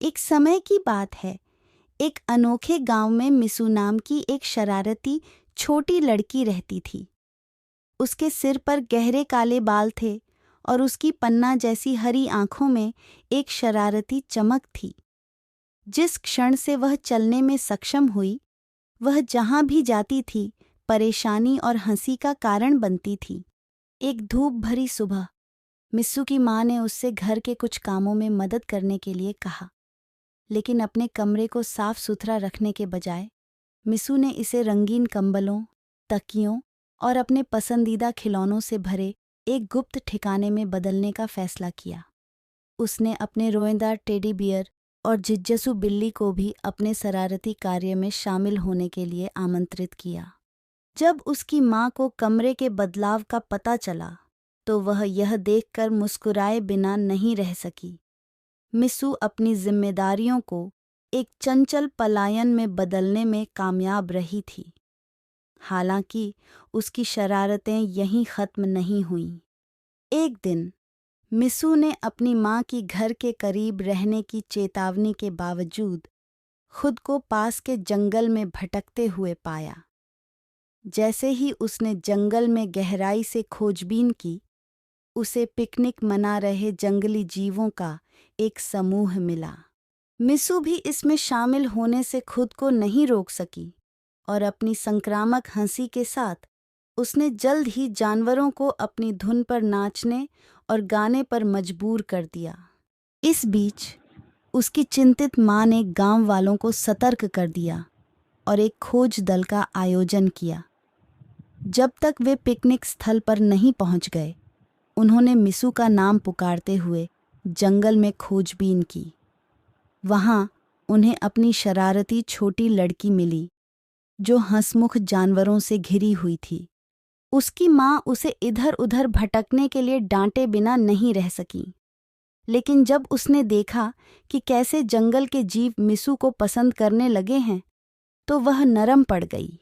एक समय की बात है। एक अनोखे गांव में मिसू नाम की एक शरारती छोटी लड़की रहती थी। उसके सिर पर गहरे काले बाल थे और उसकी पन्ना जैसी हरी आंखों में एक शरारती चमक थी। जिस क्षण से वह चलने में सक्षम हुई, वह जहां भी जाती थी परेशानी और हंसी का कारण बनती थी। एक धूप भरी सुबह मिस्सू की माँ ने उससे घर के कुछ कामों में मदद करने के लिए कहा, लेकिन अपने कमरे को साफ सुथरा रखने के बजाय मिस्सू ने इसे रंगीन कंबलों, तकियों और अपने पसंदीदा खिलौनों से भरे एक गुप्त ठिकाने में बदलने का फैसला किया। उसने अपने रोएंदार टेडी बियर और जिज्जसू बिल्ली को भी अपने शरारती कार्य में शामिल होने के लिए आमंत्रित किया। जब उसकी माँ को कमरे के बदलाव का पता चला, तो वह यह देखकर मुस्कुराए बिना नहीं रह सकी। मिस्सू अपनी जिम्मेदारियों को एक चंचल पलायन में बदलने में कामयाब रही थी। हालांकि उसकी शरारतें यहीं खत्म नहीं हुईं। एक दिन मिस्सू ने अपनी माँ की घर के करीब रहने की चेतावनी के बावजूद खुद को पास के जंगल में भटकते हुए पाया। जैसे ही उसने जंगल में गहराई से खोजबीन की, उसे पिकनिक मना रहे जंगली जीवों का एक समूह मिला। मिस्सू भी इसमें शामिल होने से खुद को नहीं रोक सकी और अपनी संक्रामक हंसी के साथ उसने जल्द ही जानवरों को अपनी धुन पर नाचने और गाने पर मजबूर कर दिया। इस बीच उसकी चिंतित माँ ने गांव वालों को सतर्क कर दिया और एक खोज दल का आयोजन किया। जब तक वे पिकनिक स्थल पर नहीं पहुंच गए, उन्होंने मिस्सू का नाम पुकारते हुए जंगल में खोजबीन की। वहां उन्हें अपनी शरारती छोटी लड़की मिली, जो हंसमुख जानवरों से घिरी हुई थी। उसकी माँ उसे इधर उधर भटकने के लिए डांटे बिना नहीं रह सकी, लेकिन जब उसने देखा कि कैसे जंगल के जीव मिस्सू को पसंद करने लगे हैं, तो वह नरम पड़ गई।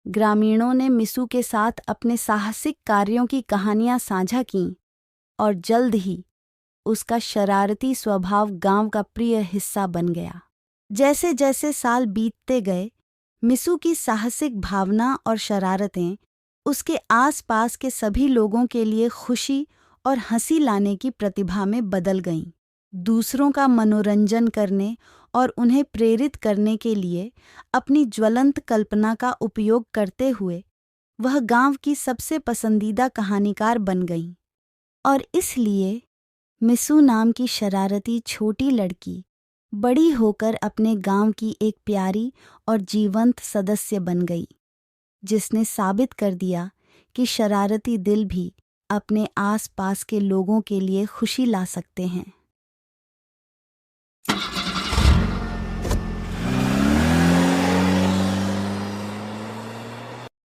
ग्रामीणों ने मिस्सू के साथ अपने साहसिक कार्यों की कहानियां साझा कीं और जल्द ही उसका शरारती स्वभाव गांव का प्रिय हिस्सा बन गया। जैसे जैसे साल बीतते गए, मिस्सू की साहसिक भावना और शरारतें उसके आसपास के सभी लोगों के लिए खुशी और हंसी लाने की प्रतिभा में बदल गईं। दूसरों का मनोरंजन करने और उन्हें प्रेरित करने के लिए अपनी ज्वलंत कल्पना का उपयोग करते हुए वह गांव की सबसे पसंदीदा कहानीकार बन गईं। और इसलिए मिस्सू नाम की शरारती छोटी लड़की बड़ी होकर अपने गांव की एक प्यारी और जीवंत सदस्य बन गई, जिसने साबित कर दिया कि शरारती दिल भी अपने आस पास के लोगों के लिए खुशी ला सकते हैं।